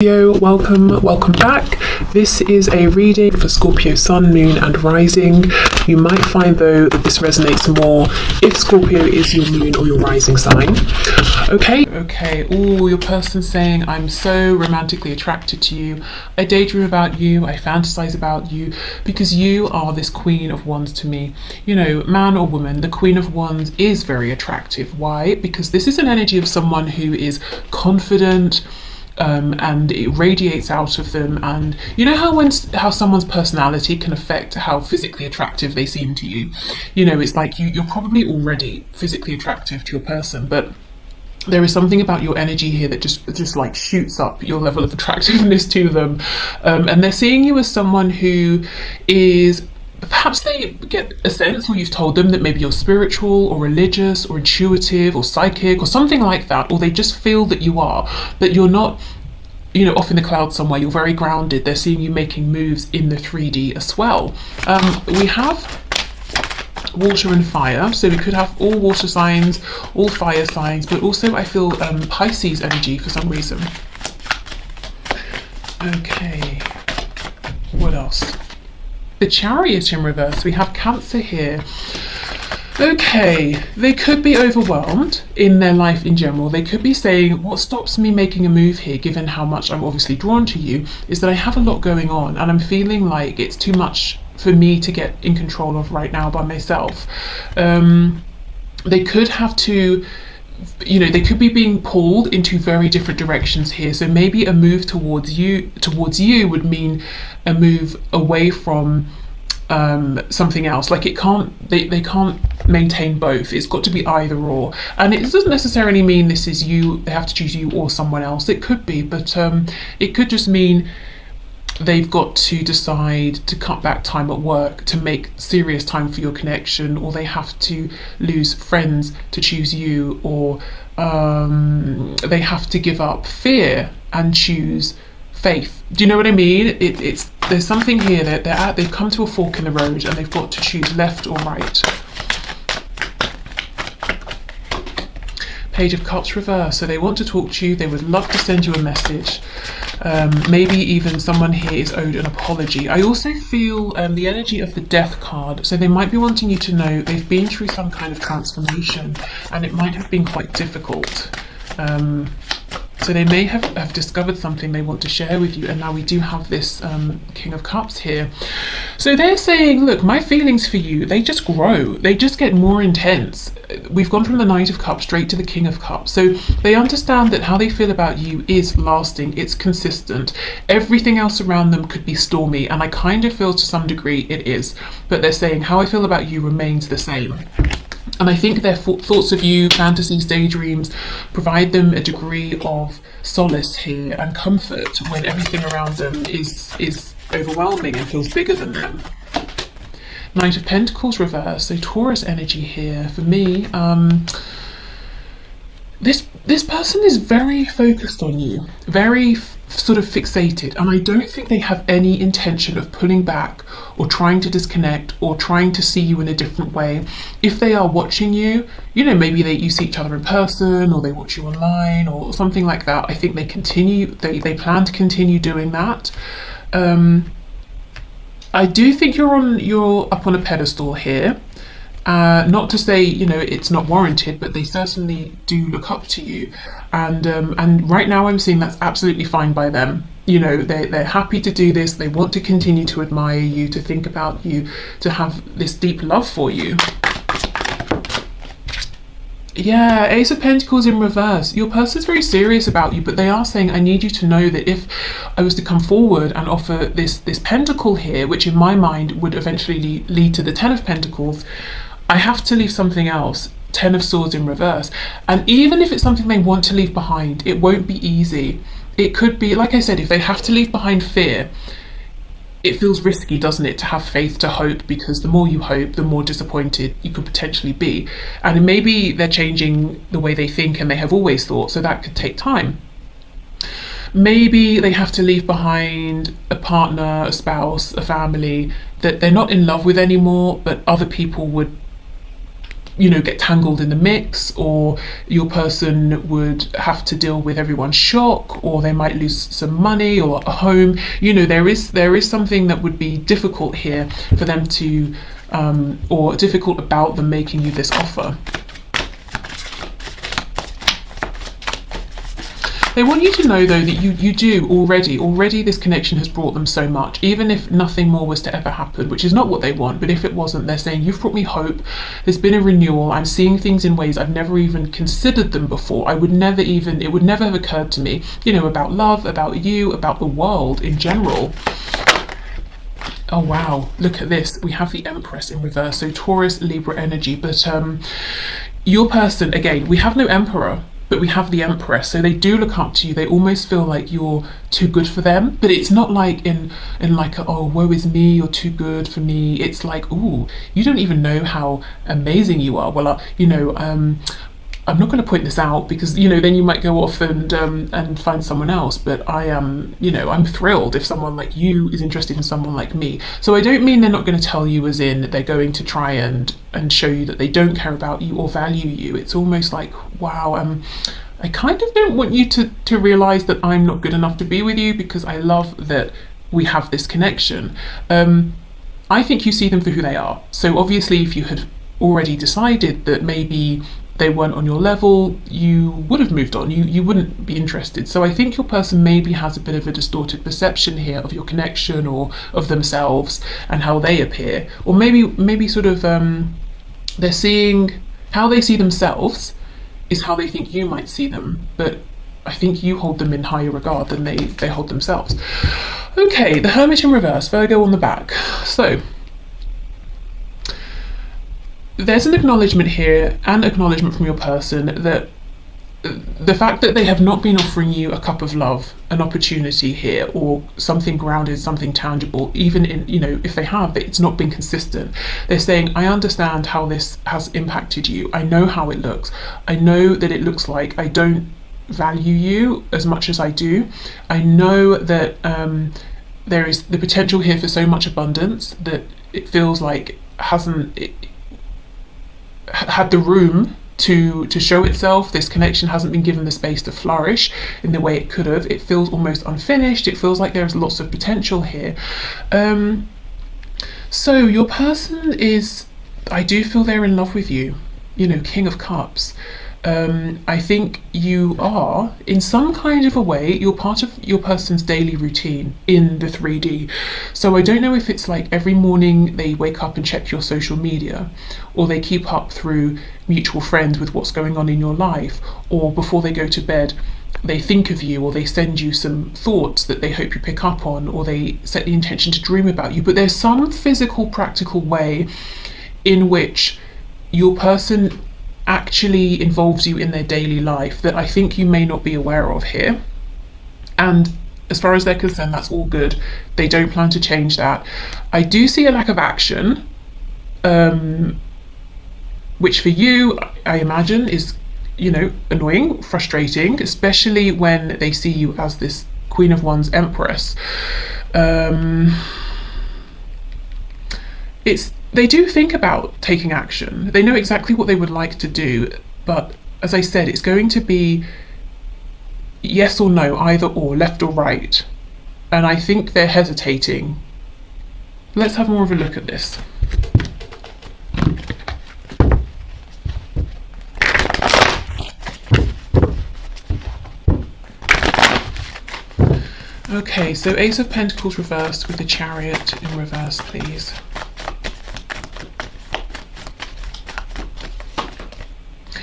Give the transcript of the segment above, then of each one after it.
Welcome back. This is a reading for Scorpio Sun, Moon and Rising. You might find though that this resonates more if Scorpio is your moon or your rising sign. Okay. Oh, your person's saying, I'm so romantically attracted to you. I daydream about you, I fantasize about you, because you are this Queen of Wands to me. You know, man or woman, the Queen of Wands is very attractive. Why? Because this is an energy of someone who is confident, and it radiates out of them. And you know how someone's personality can affect how physically attractive they seem to you. You know, it's like you're probably already physically attractive to your person, but there is something about your energy here that just like shoots up your level of attractiveness to them. And they're seeing you as someone who is, perhaps they get a sense, or you've told them that maybe you're spiritual or religious or intuitive or psychic or something like that, or they just feel that you are, but you're not, you know, off in the clouds somewhere. You're very grounded. They're seeing you making moves in the 3D as well. We have water and fire, so we could have all water signs, all fire signs, but also I feel Pisces energy for some reason. Okay, what else? The Chariot in reverse. We have Cancer here. Okay, they could be overwhelmed in their life in general. They could be saying, what stops me making a move here, given how much I'm obviously drawn to you, is that I have a lot going on and I'm feeling like it's too much for me to get in control of right now by myself. They could have to, you know, they could be being pulled into very different directions here. So maybe a move towards you would mean a move away from something else. Like they can't maintain both. It's got to be either or. And it doesn't necessarily mean this is you, they have to choose you or someone else. It could be, but it could just mean they've got to decide to cut back time at work to make serious time for your connection, or they have to lose friends to choose you, or they have to give up fear and choose faith. Do you know what I mean? There's something here that they've come to a fork in the road and they've got to choose left or right. Page of Cups reverse. So they want to talk to you, they would love to send you a message. Maybe even someone here is owed an apology. I also feel the energy of the Death card. So they might be wanting you to know they've been through some kind of transformation and it might have been quite difficult. So they may have discovered something they want to share with you, and now we do have this King of Cups here. So they're saying, look, my feelings for you, they just grow, they just get more intense. We've gone from the Knight of Cups straight to the King of Cups. So they understand that how they feel about you is lasting, it's consistent. Everything else around them could be stormy, and I kind of feel to some degree it is, but they're saying how I feel about you remains the same. And I think their thoughts of you, fantasies, daydreams, provide them a degree of solace here and comfort when everything around them is overwhelming and feels bigger than them. Knight of Pentacles reverse, so Taurus energy here. For me, this person is very focused on you, very sort of fixated, and I don't think they have any intention of pulling back or trying to disconnect or trying to see you in a different way. If they are watching you, you know, maybe you see each other in person or they watch you online or something like that. I think they plan to continue doing that. I do think you're up on a pedestal here. Not to say, you know, it's not warranted, but they certainly do look up to you, and right now I'm seeing that's absolutely fine by them. You know, they're happy to do this. They want to continue to admire you, to think about you, to have this deep love for you. Yeah, Ace of Pentacles in reverse. Your person's very serious about you, but they are saying, I need you to know that if I was to come forward and offer this pentacle here, which in my mind would eventually lead to the Ten of Pentacles, I have to leave something else. Ten of Swords in reverse. And even if it's something they want to leave behind, it won't be easy. It could be, like I said, if they have to leave behind fear, it feels risky, doesn't it, to have faith, to hope, because the more you hope, the more disappointed you could potentially be. And maybe they're changing the way they think and they have always thought, so that could take time. Maybe they have to leave behind a partner, a spouse, a family that they're not in love with anymore, but other people would get tangled in the mix, or your person would have to deal with everyone's shock, or they might lose some money or a home. There is something that would be difficult here for them to or difficult about them making you this offer. They want you to know, though, that you do already this connection has brought them so much, even if nothing more was to ever happen, which is not what they want. But if it wasn't, they're saying, you've brought me hope, there's been a renewal, I'm seeing things in ways I've never even considered them before. It would never have occurred to me, about love, about you, about the world in general. Oh wow, look at this, we have the Empress in reverse, so Taurus, Libra energy. But your person, again, we have no Emperor, but we have the Empress, so they do look up to you. They almost feel like you're too good for them, but it's not like in like a, oh, woe is me, you're too good for me. It's like, ooh, you don't even know how amazing you are. Well, I'm not going to point this out because then you might go off and find someone else. But I am, I'm thrilled if someone like you is interested in someone like me. So I don't mean they're not going to tell you as in they're going to try and show you that they don't care about you or value you. It's almost like, wow, I kind of don't want you to realize that I'm not good enough to be with you, because I love that we have this connection. I think you see them for who they are. So obviously, if you had already decided that maybe they weren't on your level, you would have moved on. You wouldn't be interested. So I think your person maybe has a bit of a distorted perception here of your connection or of themselves and how they appear, or maybe sort of they're seeing how they see themselves is how they think you might see them, but I think you hold them in higher regard than they hold themselves. Okay, the Hermit in reverse, Virgo on the back. So there's an acknowledgement here, and acknowledgement from your person, that the fact that they have not been offering you a cup of love, an opportunity here, or something grounded, something tangible, even in, if they have, it's not been consistent. They're saying, I understand how this has impacted you. I know how it looks. I know that it looks like I don't value you as much as I do. I know that there is the potential here for so much abundance that it feels like hasn't had the room to show itself. This connection hasn't been given the space to flourish in the way it could have. It feels almost unfinished. It feels like there's lots of potential here. So your person is, I do feel they're in love with you, King of Cups. I think you are, in some kind of a way, you're part of your person's daily routine in the 3D. So I don't know if it's like every morning they wake up and check your social media, or they keep up through mutual friends with what's going on in your life, or before they go to bed they think of you, or they send you some thoughts that they hope you pick up on, or they set the intention to dream about you. But there's some physical, practical way in which your person actually involves you in their daily life that I think you may not be aware of here. And as far as they're concerned, that's all good. They don't plan to change that. I do see a lack of action, which for you, I imagine, is, annoying, frustrating, especially when they see you as this Queen of Wands Empress. They do think about taking action. They know exactly what they would like to do, but as I said, it's going to be yes or no, either or, left or right. And I think they're hesitating. Let's have more of a look at this. Okay, so Ace of Pentacles reversed with the Chariot in reverse, please.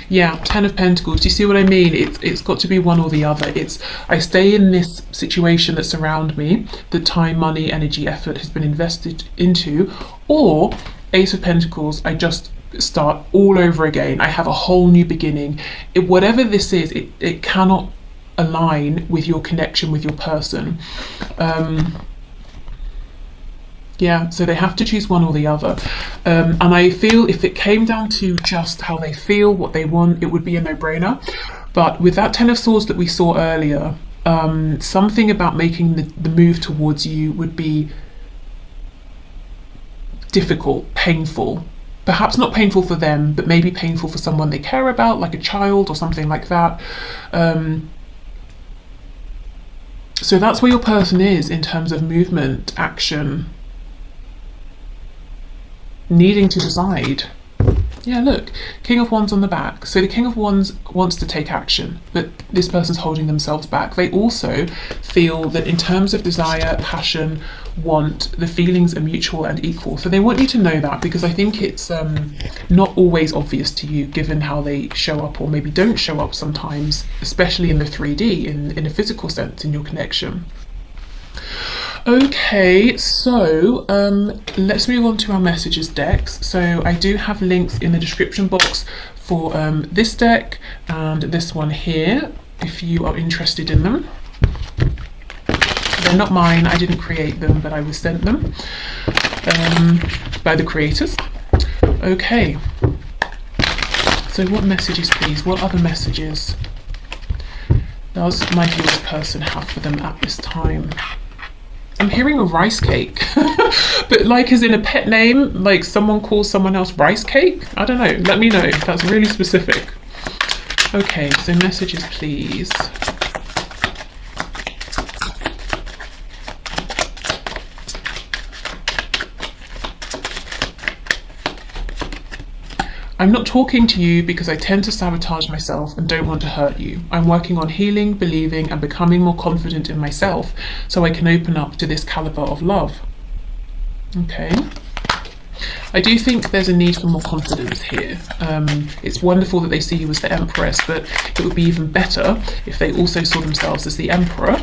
Yeah, Ten of Pentacles. Do you see what I mean? It's got to be one or the other. I stay in this situation that's around me, the time, money, energy, effort has been invested into, or Ace of Pentacles, I just start all over again. I have a whole new beginning. Whatever this is, it cannot align with your connection with your person. Yeah, so they have to choose one or the other. And I feel if it came down to just how they feel, what they want, it would be a no-brainer. But with that Ten of Swords that we saw earlier, something about making the move towards you would be difficult, painful. perhaps not painful for them, but maybe painful for someone they care about, like a child or something like that. So that's where your person is in terms of movement, action, needing to decide. Yeah, look, King of Wands on the back. So the King of Wands wants to take action, but this person's holding themselves back. They also feel that in terms of desire, passion, want, the feelings are mutual and equal. So they want you to know that, because I think it's not always obvious to you given how they show up, or maybe don't show up sometimes, especially in the 3D, in a physical sense, in your connection. Okay, so let's move on to our messages decks. So I do have links in the description box for this deck and this one here, if you are interested in them. They're not mine, I didn't create them, but I was sent them by the creators. Okay, so what messages, please? What other messages does my viewer's person have for them at this time? I'm hearing a rice cake, but like as in a pet name, like someone calls someone else rice cake? I don't know, let me know, that's really specific. Okay, so messages, please. I'm not talking to you because I tend to sabotage myself and don't want to hurt you. I'm working on healing, believing, and becoming more confident in myself so I can open up to this caliber of love. Okay. I do think there's a need for more confidence here. It's wonderful that they see you as the Empress, but it would be even better if they also saw themselves as the Emperor.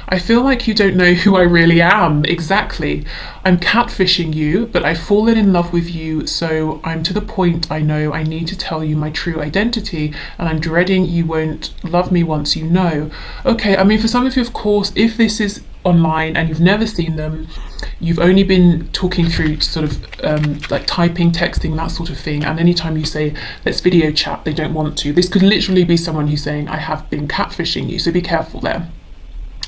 I feel like you don't know who I really am. Exactly. I'm catfishing you, but I've fallen in love with you, so I'm to the point I know I need to tell you my true identity, and I'm dreading you won't love me once you know. Okay, I mean, for some of you, of course, if this is online and you've never seen them, you've only been talking through sort of like typing, texting, that sort of thing, and anytime you say, let's video chat, they don't want to. This could literally be someone who's saying, I have been catfishing you, so be careful there.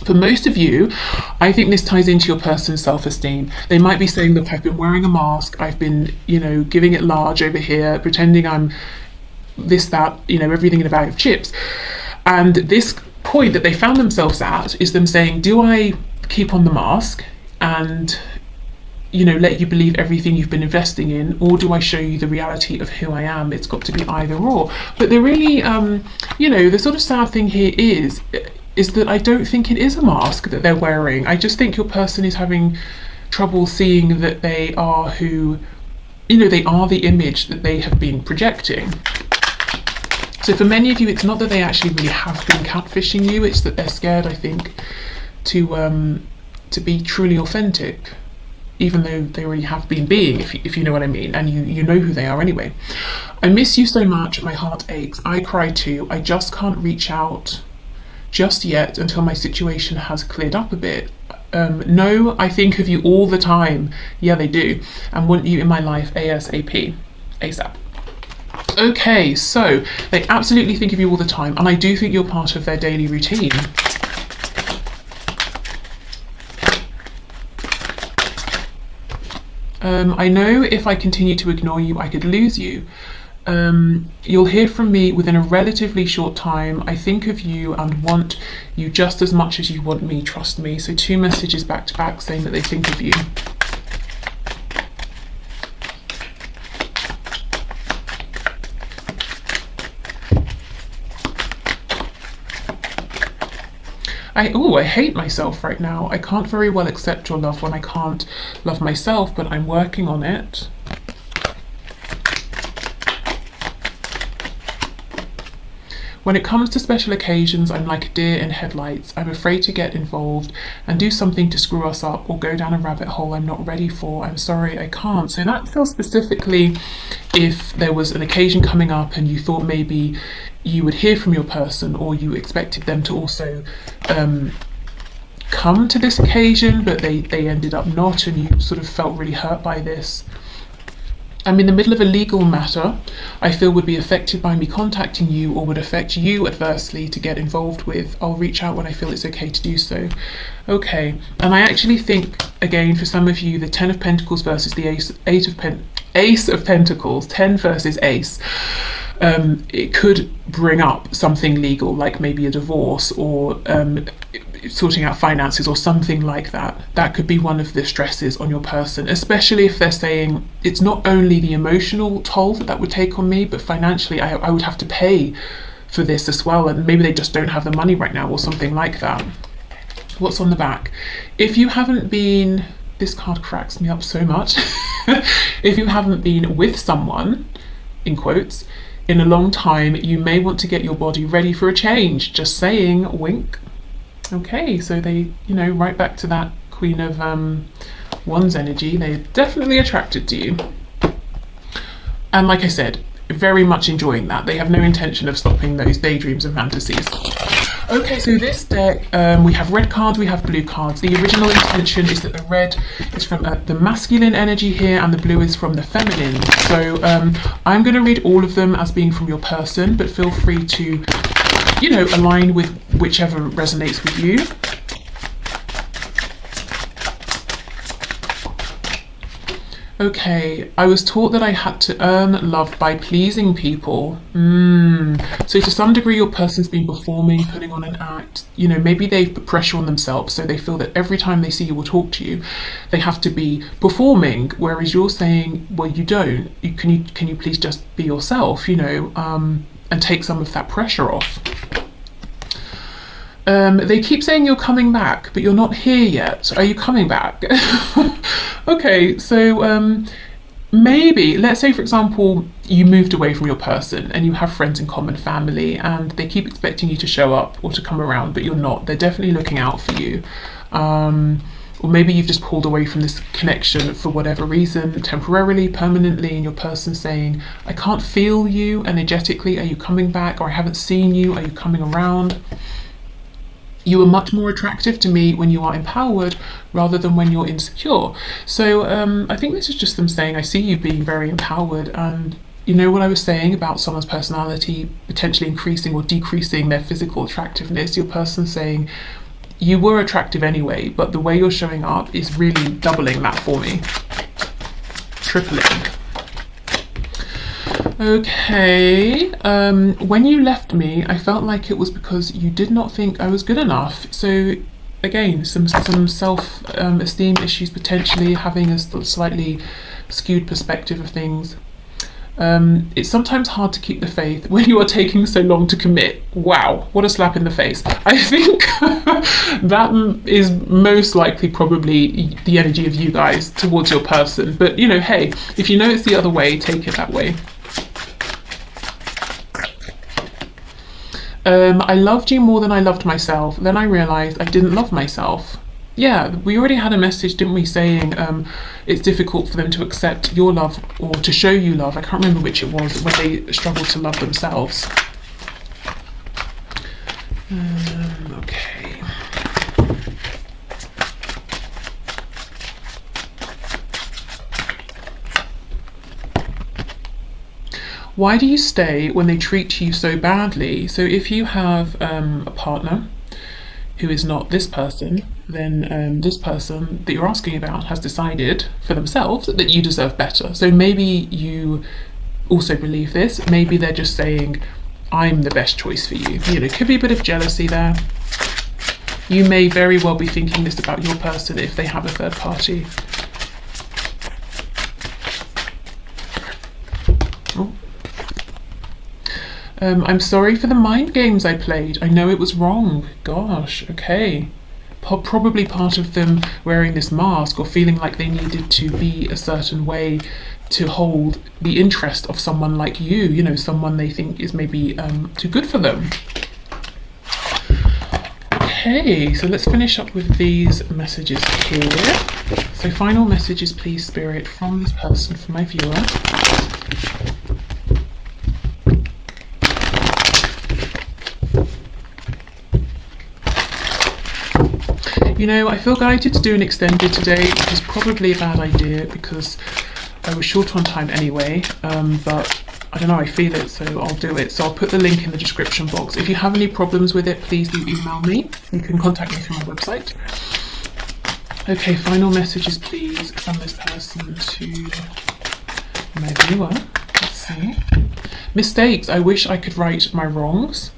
For most of you, I think this ties into your person's self-esteem. They might be saying, look, I've been wearing a mask, I've been, you know, giving it large over here, pretending I'm this, that, you know, everything in a bag of chips. And this point that they found themselves at is them saying, do I keep on the mask and, you know, let you believe everything you've been investing in, or do I show you the reality of who I am? It's got to be either or. But they're really, you know, the sort of sad thing here is that I don't think it is a mask that they're wearing. I just think your person is having trouble seeing that they are who, you know, they are the image that they have been projecting. So for many of you, it's not that they actually really have been catfishing you, it's that they're scared, I think, to be truly authentic, even though they already have been being, if you know what I mean, and you know who they are anyway. I miss you so much, my heart aches, I cry too, I just can't reach out just yet until my situation has cleared up a bit. No, I think of you all the time. Yeah, they do. And want you in my life ASAP. ASAP. Okay, so they absolutely think of you all the time, and I do think you're part of their daily routine. I know if I continue to ignore you, I could lose you. You'll hear from me within a relatively short time. I think of you and want you just as much as you want me, trust me. So 2 messages back to back saying that they think of you. I hate myself right now. I can't very well accept your love when I can't love myself, but I'm working on it. When it comes to special occasions, I'm like a deer in headlights. I'm afraid to get involved and do something to screw us up or go down a rabbit hole I'm not ready for. I'm sorry, I can't. So that feels specifically if there was an occasion coming up and you thought maybe you would hear from your person, or you expected them to also come to this occasion, but they ended up not, and you sort of felt really hurt by this. I'm in the middle of a legal matter I feel would be affected by me contacting you or would affect you adversely to get involved with. I'll reach out when I feel it's okay to do so. Okay, and I actually think, again, for some of you, the 10 of Pentacles versus the Ace of Pentacles, 10 versus Ace, it could bring up something legal, like maybe a divorce or sorting out finances or something like that. That could be one of the stresses on your person, especially if they're saying it's not only the emotional toll that would take on me, but financially I would have to pay for this as well, and maybe they just don't have the money right now or something like that. What's on the back? If you haven't been, this card cracks me up so much. If you haven't been with someone, in quotes, in a long time, you may want to get your body ready for a change. Just saying, wink. Okay, so they, you know, right back to that Queen of Wands energy. They're definitely attracted to you. And like I said, very much enjoying that. They have no intention of stopping those daydreams and fantasies. Okay, so this deck, we have red cards, we have blue cards. The original intention is that the red is from the masculine energy here and the blue is from the feminine. So I'm going to read all of them as being from your person, but feel free to, you know, align with whichever resonates with you. Okay, I was taught that I had to earn love by pleasing people. So to some degree your person's been performing, putting on an act. You know, maybe they've put pressure on themselves, so they feel that every time they see you or talk to you, they have to be performing, whereas you're saying, well, you don't. Can you please just be yourself, you know, and take some of that pressure off. They keep saying you're coming back, but you're not here yet. Are you coming back? Okay, so maybe, let's say for example, you moved away from your person and you have friends in common, family, and they keep expecting you to show up or to come around, but you're not. They're definitely looking out for you. Or maybe you've just pulled away from this connection for whatever reason, temporarily, permanently, and your person saying, I can't feel you energetically, are you coming back? Or I haven't seen you, are you coming around? You are much more attractive to me when you are empowered rather than when you're insecure. So I think this is just them saying, I see you being very empowered, and you know what I was saying about someone's personality potentially increasing or decreasing their physical attractiveness. Your person saying, you were attractive anyway, but the way you're showing up is really doubling that for me. Tripling. Okay, when you left me, I felt like it was because you did not think I was good enough. So again, some self-esteem issues, potentially having a slightly skewed perspective of things. It's sometimes hard to keep the faith when you are taking so long to commit. Wow, what a slap in the face. I think that is most likely probably the energy of you guys towards your person. But you know, hey, if you know it's the other way, take it that way. I loved you more than I loved myself. Then I realized I didn't love myself. Yeah, we already had a message, didn't we, saying it's difficult for them to accept your love or to show you love. I can't remember which it was, when they struggle to love themselves. Okay. Why do you stay when they treat you so badly? So if you have a partner who is not this person, then this person that you're asking about has decided for themselves that you deserve better. So maybe you also believe this. Maybe they're just saying, I'm the best choice for you. You know, could be a bit of jealousy there. You may very well be thinking this about your person if they have a third party. Oh. I'm sorry for the mind games I played. I know it was wrong. Gosh, okay. Probably part of them wearing this mask or feeling like they needed to be a certain way to hold the interest of someone like you know, someone they think is maybe too good for them. Okay, so let's finish up with these messages here. So final messages, please, Spirit, from this person, from my viewer. You know, I feel guided to do an extended today, which is probably a bad idea because I was short on time anyway, but I don't know, I feel it, so I'll do it. So I'll put the link in the description box. If you have any problems with it, please do email me. You can contact me through my website. Okay, final messages please from this person to my viewer. Let's see. Mistakes. I wish I could right my wrongs.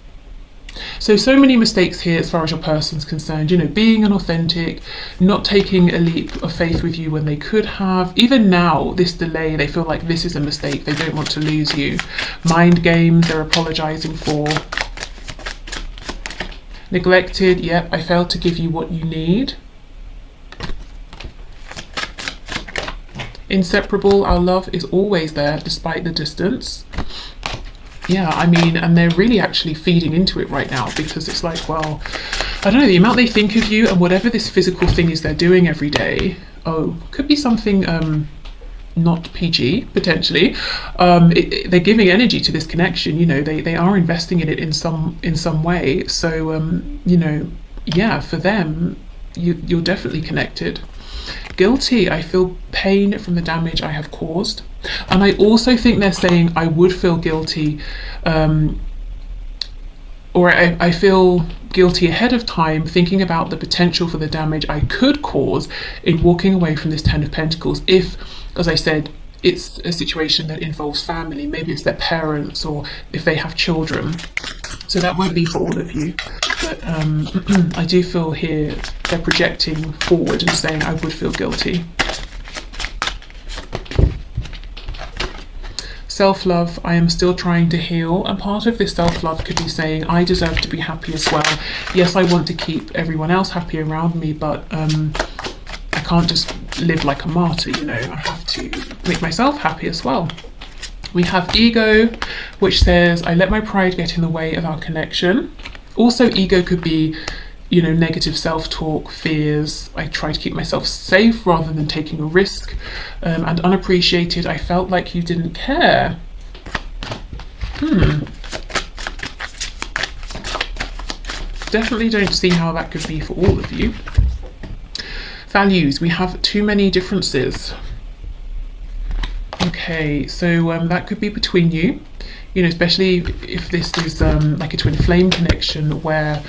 So many mistakes here as far as your person's concerned, you know, being inauthentic, not taking a leap of faith with you when they could have. Even now, this delay, they feel like this is a mistake. They don't want to lose you. Mind games, they're apologizing for. Neglected, yep, I failed to give you what you need. Inseparable, our love is always there despite the distance. Yeah, I mean, and they're really actually feeding into it right now, because it's like, well, I don't know, the amount they think of you and whatever this physical thing is they're doing every day, could be something not PG, potentially. They're giving energy to this connection, you know, they are investing in it in some way. So, you know, yeah, for them, you're definitely connected. Guilty, I feel pain from the damage I have caused. And I also think they're saying I would feel guilty, or I feel guilty ahead of time, thinking about the potential for the damage I could cause in walking away from this Ten of Pentacles. If, as I said, it's a situation that involves family, maybe it's their parents, or if they have children. So that won't be for all of you. But I do feel here they're projecting forward and saying I would feel guilty. Self-love, I am still trying to heal, and part of this self-love could be saying I deserve to be happy as well. Yes, I want to keep everyone else happy around me, but I can't just live like a martyr, you know, I have to make myself happy as well. We have ego, which says I let my pride get in the way of our connection. Also, ego could be, you know, negative self-talk, fears. I try to keep myself safe rather than taking a risk. And unappreciated, I felt like you didn't care. Definitely don't see how that could be for all of you. Values, we have too many differences. Okay, so that could be between you, you know, especially if this is like a twin flame connection where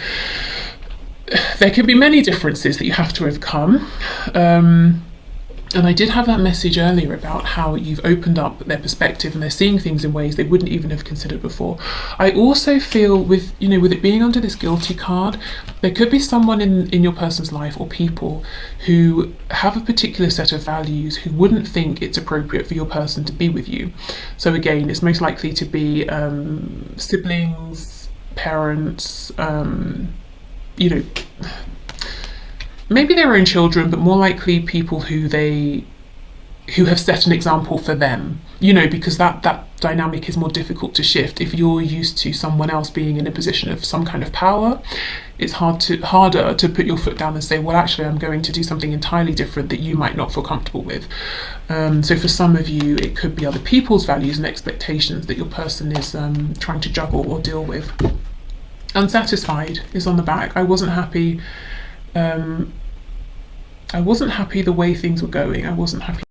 there could be many differences that you have to overcome. And I did have that message earlier about how you've opened up their perspective and they're seeing things in ways they wouldn't even have considered before. I also feel with, you know, with it being under this guilty card, there could be someone in your person's life or people who have a particular set of values who wouldn't think it's appropriate for your person to be with you. So again, it's most likely to be siblings, parents, you know, maybe their own children, but more likely people who have set an example for them, you know, because that dynamic is more difficult to shift. If you're used to someone else being in a position of some kind of power, it's harder to put your foot down and say, well, actually, I'm going to do something entirely different that you might not feel comfortable with. So for some of you, it could be other people's values and expectations that your person is trying to juggle or deal with. Unsatisfied is on the back. I wasn't happy the way things were going. I wasn't happy